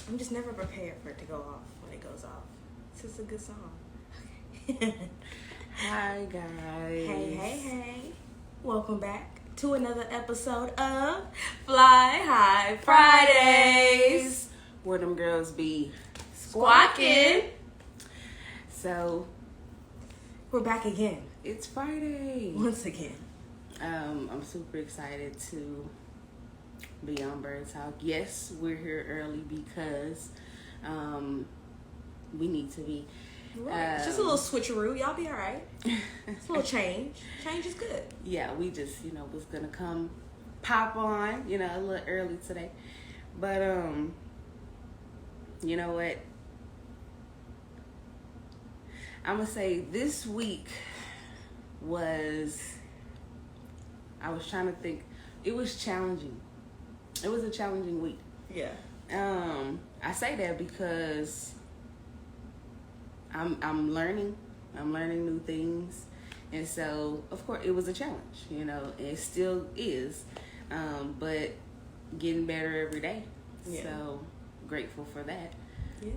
I'm just never prepared for it to go off when it goes off. It's just a good song. Okay. Hi guys. Hey. Welcome back to another episode of Fly High Fridays. Where them girls be Squawking. So We're back again. it's Friday. Once again. I'm super excited to be on Bird Talk. Yes, we're here early because we need to be. Right. It's just a little switcheroo. Y'all be alright. It's a little change. Change is good. Yeah, we just, was gonna come pop on, a little early today. But you know what? I'm gonna say this week I was trying to think, it was challenging. It was a challenging week. Yeah. I say that because I'm learning new things, and so of course it was a challenge, it still is, but getting better every day. Yeah. So grateful for that. Yeah.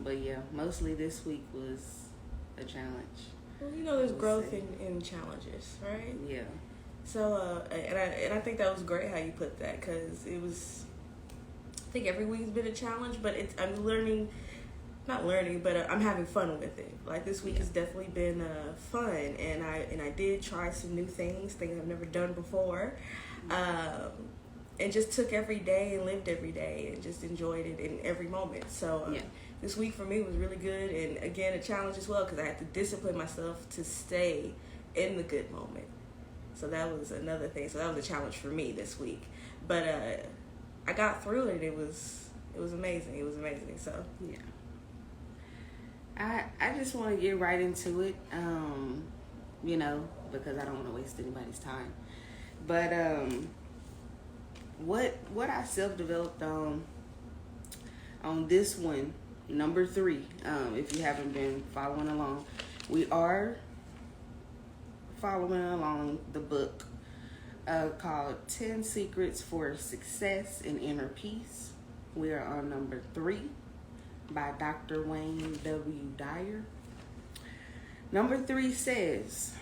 But yeah, mostly this week was a challenge. Well, there's growth in challenges, right? Yeah. So, and I think that was great how you put that, because it was, I think every week's been a challenge, but I'm learning, not learning, but I'm having fun with it. Like this week has definitely been fun, and I did try some new things I've never done before, and just took every day and lived every day and just enjoyed it in every moment. So this week for me was really good, and again a challenge as well, because I had to discipline myself to stay in the good moment. So that was another thing. So that was a challenge for me this week. But I got through it. It was amazing. It was amazing. So yeah. I just want to get right into it, because I don't want to waste anybody's time. But what I self-developed on this one, number 3, if you haven't been following along, we are following along the book called 10 Secrets for Success and Inner Peace. We are on number 3 by Dr. Wayne W. Dyer. Number 3 says,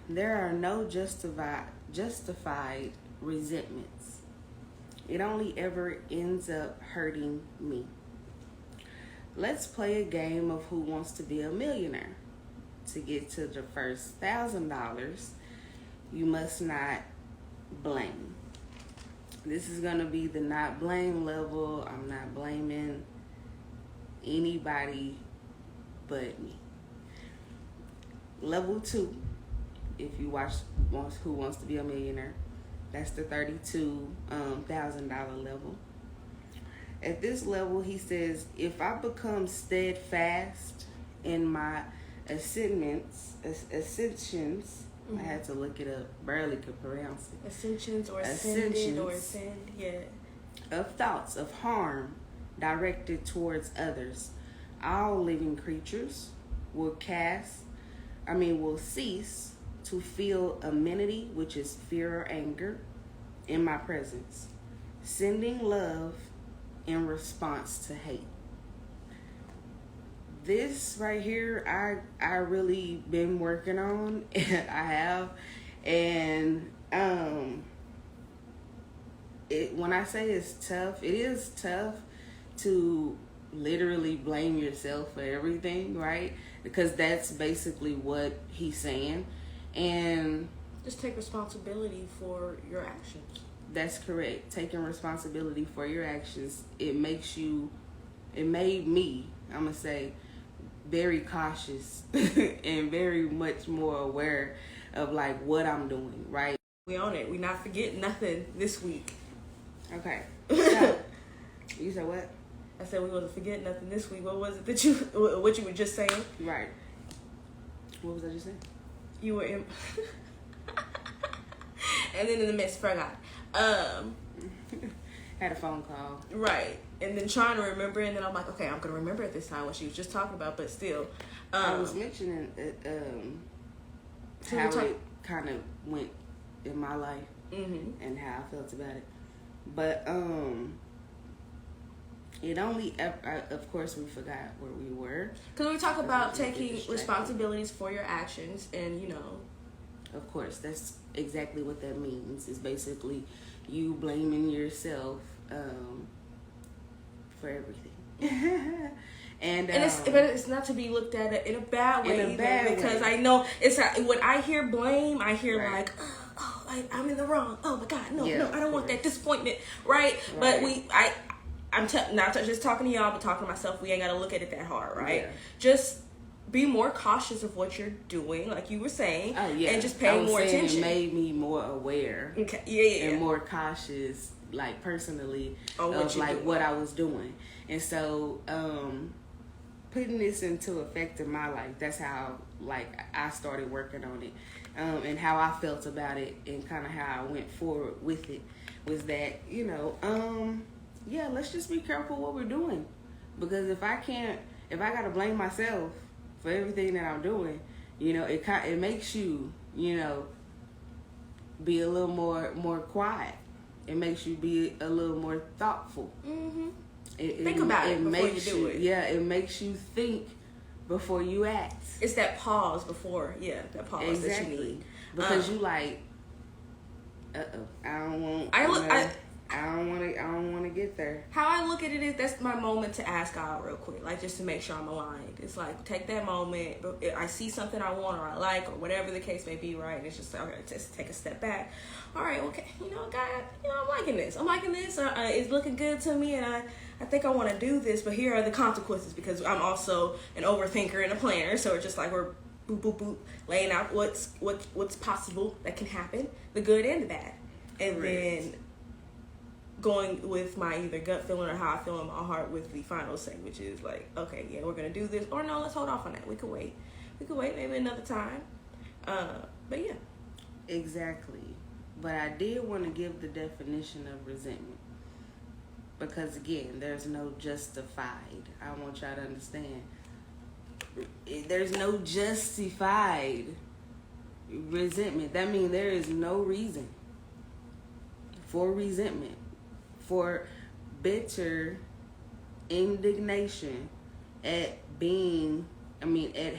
there are no justified resentments. It only ever ends up hurting me. Let's play a game of Who Wants to Be a Millionaire. To get to the first $1,000, you must not blame. This is going to be the not blame level. I'm not blaming anybody but me. Level 2, if you watch Who Wants to Be a Millionaire, that's the $32,000 level. At this level, he says, if I become steadfast in my ascensions, I had to look it up, barely could pronounce it. Ascensions or ascended or ascend, yeah. Of thoughts of harm directed towards others, all living creatures will cease to feel amenity, which is fear or anger, in my presence, sending love in response to hate. This right here, I really been working on. I have, and when I say it's tough, it is tough to literally blame yourself for everything, right? Because that's basically what he's saying, and just take responsibility for your actions. That's correct. Taking responsibility for your actions, it made me, I'm gonna say, very cautious and very much more aware of like what I'm doing, right? We on it. We not forgetting nothing this week. Okay. So, you said what? I said we wasn't forgetting nothing this week. What was it that what you were just saying? Right. What was I just saying? You were in and then in the midst forgot. Had a phone call. Right. And then trying to remember, and then I'm like, okay, I'm going to remember at this time what she was just talking about, but still. I was mentioning how it kind of went in my life, and how I felt about it. But It only, of course, we forgot where we were. Because we talk about taking responsibilities for your actions, and you know. Of course, that's exactly what that means. It's basically you blaming yourself for everything. and but it's not to be looked at in a bad way because I know it's when I hear blame, I hear like, I'm in the wrong. Oh my God, no, I don't want that disappointment, right? But I'm not just talking to y'all, but talking to myself. We ain't gotta look at it that hard, right? Yeah. Just be more cautious of what you're doing, like you were saying, and just pay more attention. It made me more aware, and more cautious, like personally, of like what I was doing, and so putting this into effect in my life. That's how like I started working on it, and how I felt about it, and kind of how I went forward with it. Was that let's just be careful what we're doing, because if I gotta blame myself for everything that I'm doing, it makes you, be a little more quiet. It makes you be a little more thoughtful. Mm-hmm. Think about it before you do it. Yeah, it makes you think before you act. It's that pause before, that pause that you need. Because you like, I don't want to get there. How I look at it is that's my moment to ask God real quick, like just to make sure I'm aligned. It's like take that moment. I see something I want or I like or whatever the case may be, right? And it's just okay, just take a step back. All right, okay, God, I'm liking this. It's looking good to me, and I think I want to do this. But here are the consequences, because I'm also an overthinker and a planner. So it's just like we're boop boop boop laying out what's possible that can happen, the good and the bad, and then going with my either gut feeling or how I feel in my heart with the final say, which is like, okay, we're gonna do this, or no, let's hold off on that. We could wait maybe another time. But yeah, exactly. But I did want to give the definition of resentment, because again, there's no justified. I want y'all to understand. There's no justified resentment. That means there is no reason for resentment, for bitter indignation at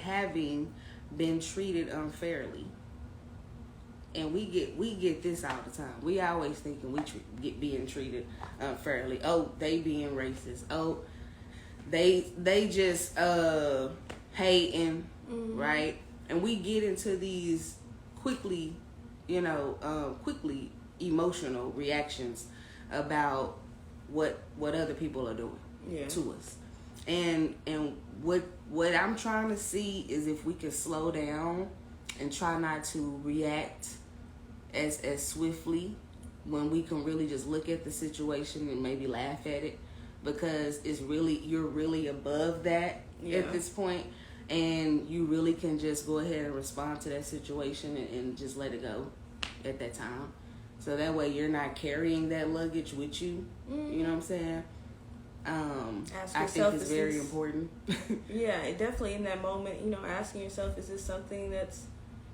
having been treated unfairly. And we get this all the time. We always thinking we being treated unfairly. Oh, they being racist. Oh, they just hating, right? And we get into these quickly emotional reactions about what other people are doing to us. And what I'm trying to see is if we can slow down and try not to react as swiftly, when we can really just look at the situation and maybe laugh at it, because you're really above that at this point, and you really can just go ahead and respond to that situation and just let it go at that time. So that way you're not carrying that luggage with you. Mm-hmm. You know what I'm saying? I think it's very important. Yeah, definitely in that moment, asking yourself, is this something that's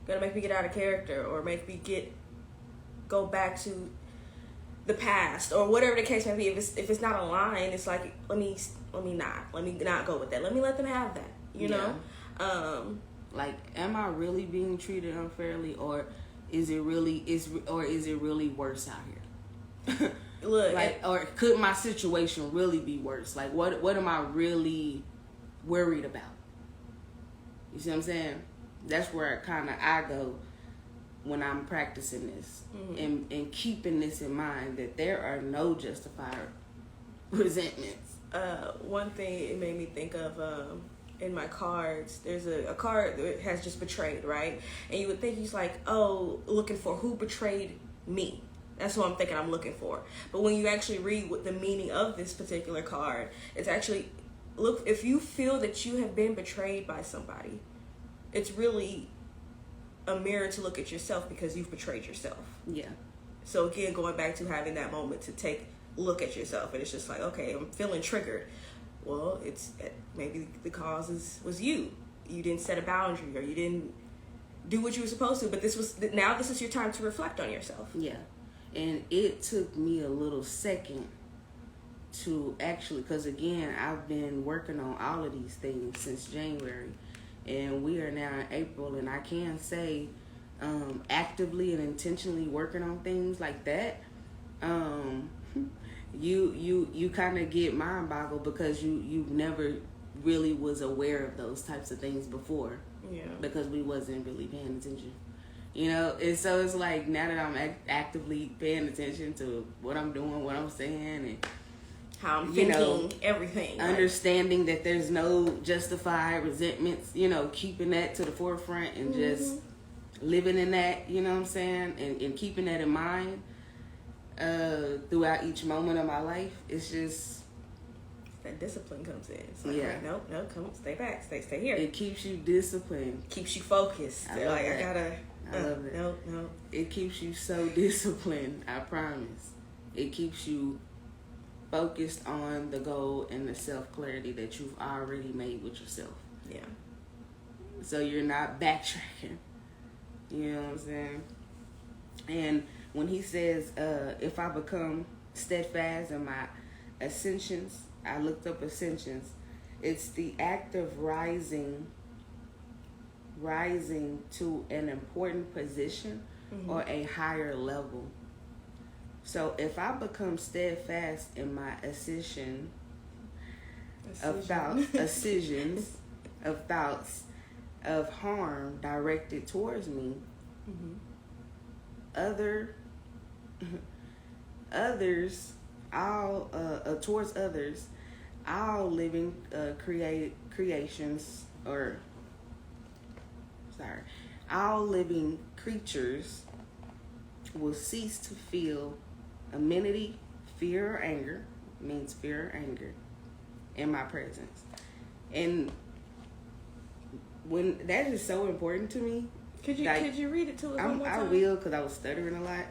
gonna make me get out of character, or make me go back to the past, or whatever the case may be. If it's not aligned, it's like let me not go with that. Let me let them have that. You know. Like, am I really being treated unfairly, or is it really worse out here? Look, or could my situation really be worse? Like, what am I really worried about? You see what I'm saying? That's where I go when I'm practicing this, and keeping this in mind, that there are no justified resentments. One thing it made me think of, in my cards, there's a card that has just betrayed, right? And you would think he's like, oh, looking for who betrayed me. That's what I'm thinking I'm looking for. But when you actually read what the meaning of this particular card, it's actually, look, if you feel that you have been betrayed by somebody, it's really a mirror to look at yourself, because you've betrayed yourself. Yeah. So again, going back to having that moment to take a look at yourself, and it's just like, okay, I'm feeling triggered. Well, it's maybe the cause was you. You didn't set a boundary, or you didn't do what you were supposed to. But this is your time to reflect on yourself. Yeah. And it took me a little second to actually, because again, I've been working on all of these things since January, and we are now in April, and I can say actively and intentionally working on things like that, you kind of get mind boggled because you never really was aware of those types of things before. Yeah. Because we wasn't really paying attention. You know, and so it's like now that I'm actively paying attention to what I'm doing, what I'm saying, and how I'm thinking, everything. Understanding that there's no justified resentments, keeping that to the forefront and just living in that, you know what I'm saying, and keeping that in mind throughout each moment of my life. It's just... that discipline comes in. It's like, right, no, come on, stay back, stay here. It keeps you disciplined. Keeps you focused. I love it. No. It keeps you so disciplined, I promise. It keeps you focused on the goal and the self-clarity that you've already made with yourself. Yeah. So you're not backtracking. You know what I'm saying? And when he says, if I become steadfast in my ascensions, I looked up ascensions. It's the act of rising to an important position or a higher level. So if I become steadfast in my decisions of thoughts of harm directed towards me, towards others, all living all living creatures will cease to feel amenity, fear or anger, means fear or anger, in my presence. And when that is so important to me. Could you read it to us one more time? I will, because I was stuttering a lot.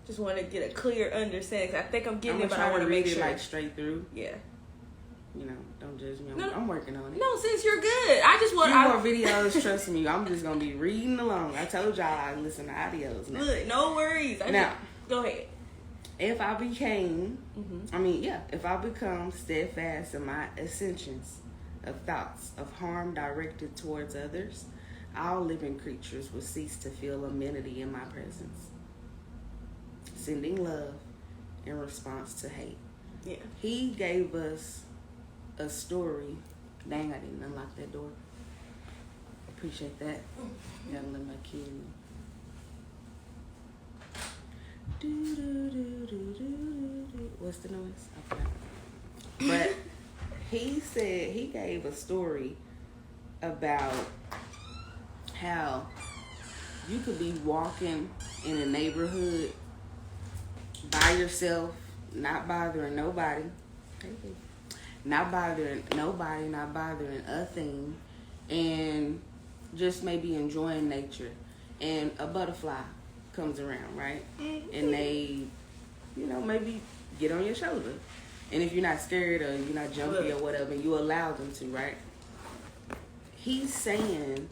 Just want to get a clear understanding. I think I'm getting it, but I want to make sure. Like straight through. Yeah. Don't judge me. I'm working on it. No, sis, you're good. I just want more videos. Trust me, I'm just gonna be reading along. I told y'all I listen to audios now. Look, no worries. Go ahead. If I become steadfast in my ascensions of thoughts of harm directed towards others, all living creatures will cease to feel amenity in my presence, sending love in response to hate. Yeah. He gave us a story. Dang, I didn't unlock that door. Appreciate that. Gotta let my kid in. What's the noise? Okay. But he said he gave a story about how you could be walking in a neighborhood by yourself, not bothering nobody. Not bothering nobody, not bothering a thing, and just maybe enjoying nature. And a butterfly comes around, right? And they, maybe get on your shoulder. And if you're not scared or you're not jumpy or whatever, you allow them to, right? He's saying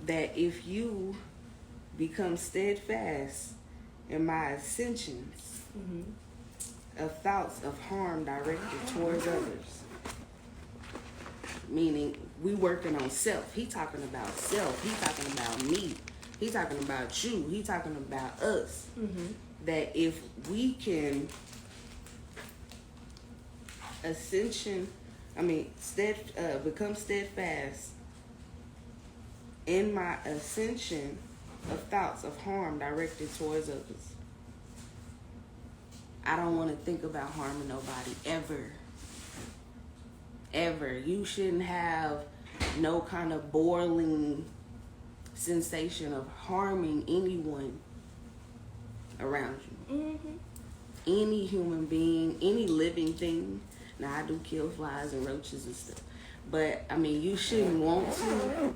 that if you become steadfast in my ascensions of thoughts of harm directed towards others, meaning we working on self. He talking about self. He talking about me. He talking about you. He talking about us. That if we can become steadfast in my ascension of thoughts of harm directed towards others. I don't want to think about harming nobody ever. Ever. You shouldn't have no kind of boiling sensation of harming anyone around you. Any human being, any living thing. Now, I do kill flies and roaches and stuff. But, you shouldn't want to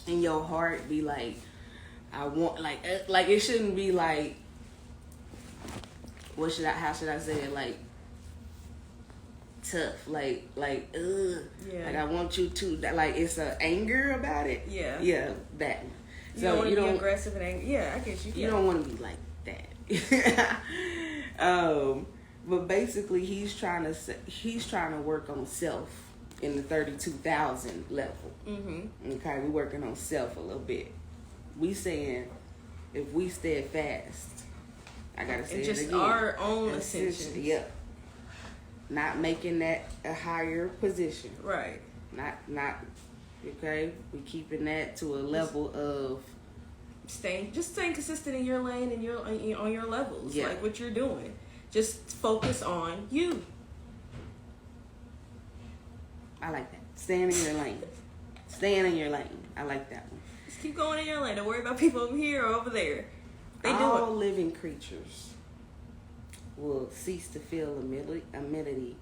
in your heart be like, I want, like it shouldn't be like, how should I say it? Like, tough, like like I want you to, that, like it's a anger about it. That. So you don't want to be aggressive and angry. I get you. You don't want to be like that. But basically, he's trying to work on self in the 32,000 level. Mm-hmm. Okay, we working on self a little bit. We saying if we steadfast, I gotta say and it just again. our own ascension. Yep. Not making that a higher position. Right. Not. Okay, we keeping that to a level of staying consistent in your lane and on your levels, yeah. like what you're doing. Just focus on you. I like that. Staying in your lane. Staying in your lane. I like that one. Just keep going in your lane. Don't worry about people over here or over there. All living creatures will cease to feel amenity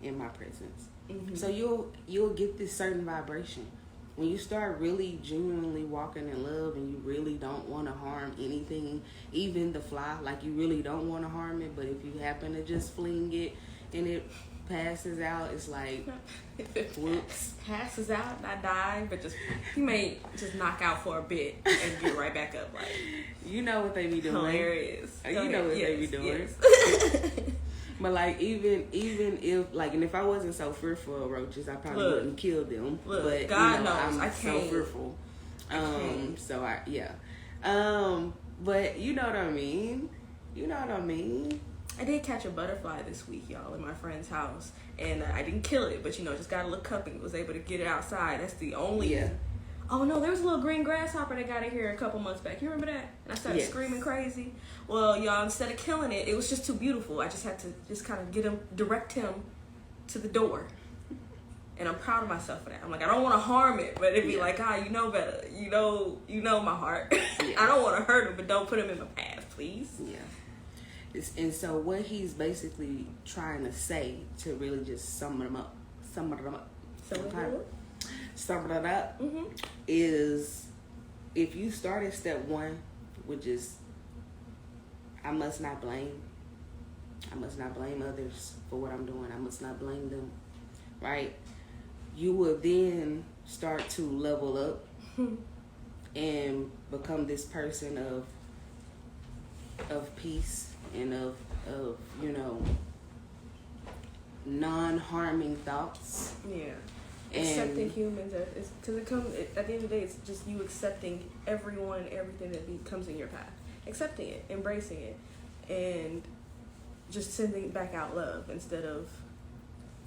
in my presence. Mm-hmm. So you'll get this certain vibration. When you start really genuinely walking in love and you really don't want to harm anything, even the fly, like you really don't want to harm it, but if you happen to just fling it and it passes out, it's like, if it whoops. Passes out, not die, but you may just knock out for a bit and get right back up. Like, you know what they be doing. Hilarious. You know what they be doing. Yes. But like even if like, and if I wasn't so fearful of roaches, I probably wouldn't kill them. Look, but God knows I'm I so can't. fearful. So yeah. But you know what I mean. You know what I mean. I did catch a butterfly this week, y'all, in my friend's house, and I didn't kill it, but just got a little cup and was able to get it outside. That's the only. Yeah. Oh no, there was a little green grasshopper that got in here a couple months back. You remember that? And I started screaming crazy. Well, y'all, instead of killing it, it was just too beautiful. I just had to kind of direct him to the door. And I'm proud of myself for that. I'm like, I don't want to harm it, but it'd be like, you know better. You know my heart. Yeah. I don't want to hurt him, but don't put him in my path, please. Yeah. And so what he's basically trying to say, to really just sum it up, Mm-hmm. is if you start at step 1, which is I must not blame others for what I'm doing. I must not blame them, right? You will then start to level up and become this person of peace and of non-harming thoughts. Yeah. Accepting humans, because at the end of the day, it's just you accepting everyone and everything that comes in your path, accepting it, embracing it, and just sending back out love instead of.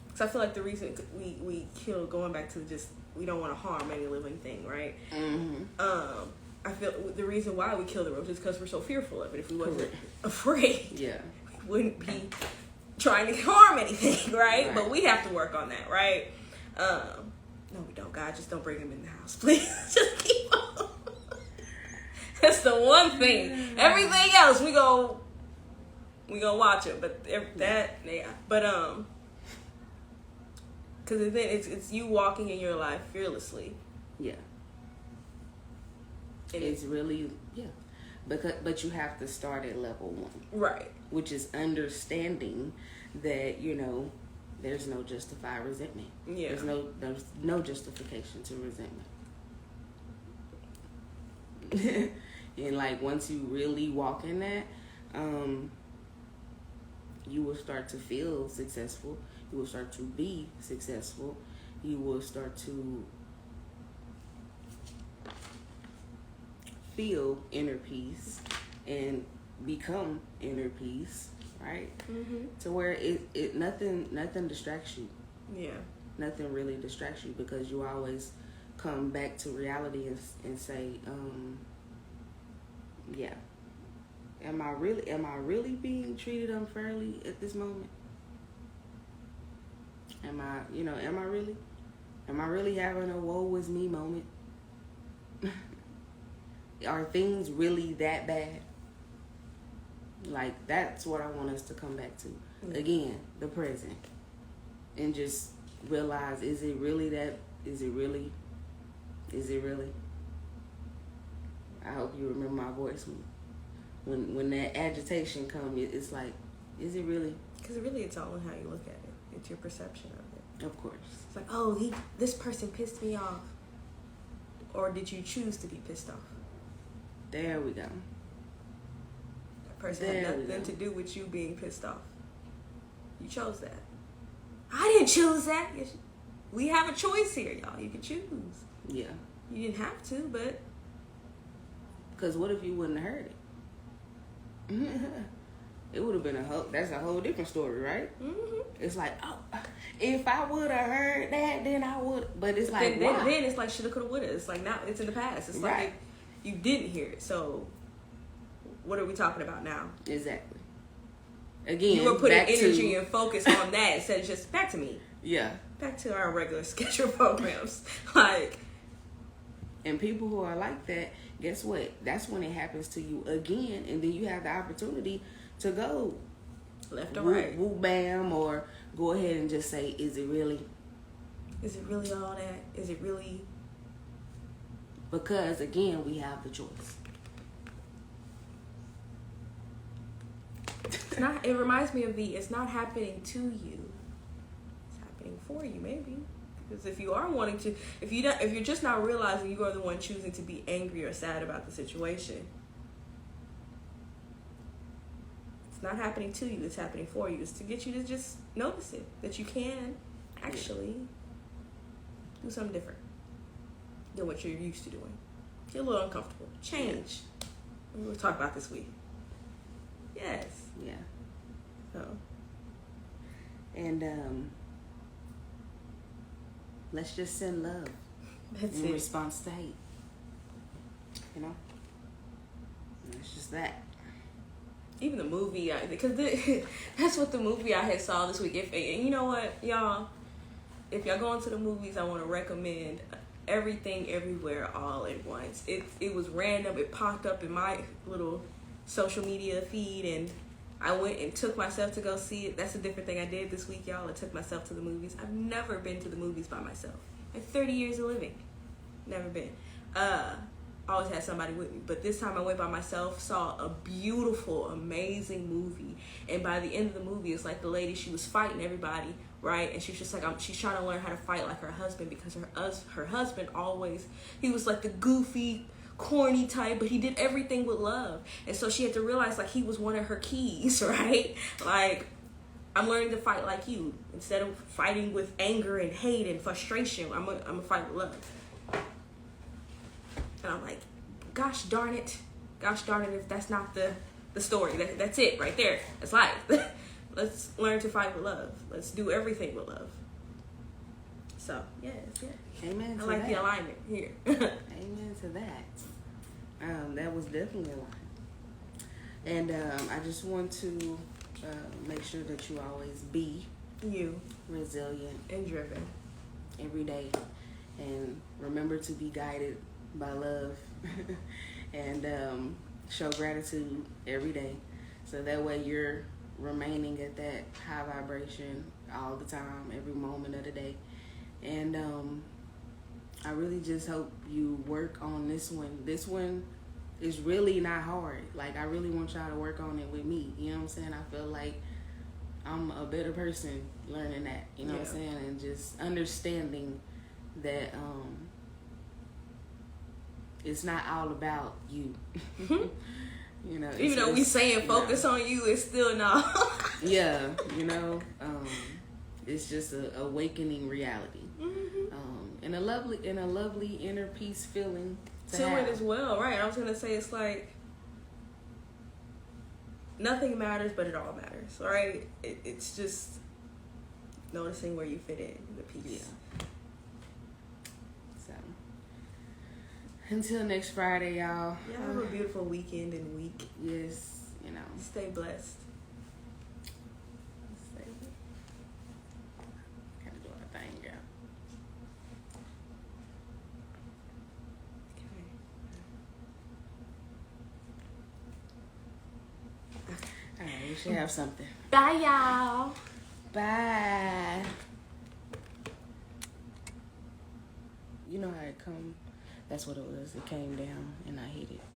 Because I feel like the reason we kill, going back to just we don't want to harm any living thing, right? Mm-hmm. I feel the reason why we kill the roach is because we're so fearful of it. If we wasn't afraid, we wouldn't be trying to harm anything, right? But we have to work on that, right? No, we don't. God, just don't bring him in the house, please. Just keep him. That's the one thing. Everything else, we gonna watch it. But because then it's you walking in your life fearlessly. Yeah. And it's really but you have to start at level 1, right? Which is understanding that there's no justified resentment. Yeah. There's no justification to resentment. And like once you really walk in that, you will start to feel successful. You will start to be successful. You will start to feel inner peace and become inner peace. Right? Mm-hmm. To where it nothing distracts you. Yeah. Nothing really distracts you because you always come back to reality and say, yeah. Am I really being treated unfairly at this moment? Am I really having a woe is me moment? Are things really that bad? Like, that's what I want us to come back to. Mm-hmm. Again, the present. And just realize, is it really? I hope you remember my voice when that agitation comes. It's like, is it really? Because really, it's all in how you look at it. It's your perception of it. Of course. It's like, oh, this person pissed me off. Or did you choose to be pissed off? There we go. Person had nothing to do with you being pissed off. You chose that. I didn't choose that. We have a choice here, y'all. You can choose. Yeah. You didn't have to, but... Because what if you wouldn't have heard it? It would have been that's a whole different story, right? Mm-hmm. It's like, oh, if I would have heard that, then I would. But it's like, then it's like shoulda, coulda, woulda. It's like now it's in the past. It's right. like you didn't hear it. So what are we talking about now? Exactly. Again, you were putting energy and focus on that instead of just back to me. Yeah. Back to our regular scheduled programs. Like, and people who are like that, guess what? That's when it happens to you again, and then you have the opportunity to go left or right, woo bam, or go ahead and just say, is it really? Is it really all that? Is it really? Because again, we have the choice. It's not. It reminds me of it's not happening to you. It's happening for you, maybe. Because if you are wanting to, if you're just not realizing you are the one choosing to be angry or sad about the situation, it's not happening to you. It's happening for you. It's to get you to just notice it, that you can actually do something different than what you're used to doing. Get a little uncomfortable. Change. We were talking about this week. Yes. Yeah. So. And let's just send love. That's in it. response to hate. You know? And it's just that. Even the movie, because that's what the movie I had saw this week. And you know what, y'all? If y'all going to the movies, I want to recommend Everything Everywhere All at Once. It was random. It popped up in my little social media feed, and I went and took myself to go see it. That's a different thing I did this week, y'all. I took myself to the movies. I've never been to the movies by myself. Like 30 years of living. Never been. Always had somebody with me. But this time I went by myself, saw a beautiful, amazing movie. And by the end of the movie, it's like the lady, she was fighting everybody, right? And she's just like, she's trying to learn how to fight like her husband, because her husband always, he was like the goofy, corny type, but he did everything with love. And so she had to realize, like, he was one of her keys, right? Like, I'm learning to fight like you. Instead of fighting with anger and hate and frustration, I'm gonna fight with love. And I'm like, gosh darn it if that's not the story. That's it right there. That's life. Let's learn to fight with love. Let's do everything with love. So, yes. Amen to I like that. the alignment here. Amen to that. That was definitely a line. And I just want to make sure that you always be you, resilient and driven every day, and remember to be guided by love and show gratitude every day, so that way you're remaining at that high vibration all the time, every moment of the day. And I really just hope you work on this one is really not hard. Like, I really want y'all to work on it with me, you know what I'm saying? I feel like I'm a better person learning that, you know what I'm saying? And just understanding that it's not all about you. You know, even though we saying focus on you, it's still not. Yeah, you know, it's just a awakening reality, and a lovely inner peace feeling to it as well, right? I was gonna say, it's like nothing matters, but it all matters, right? It's just noticing where you fit in, the peace. Yeah. So until next Friday, y'all. Yeah, have a beautiful weekend and week. Yes, you know. Stay blessed. Gotta do our thing, girl. Okay. All right, we should have something. Bye, y'all. Bye. You know how it come? That's what it was. It came down and I hit it.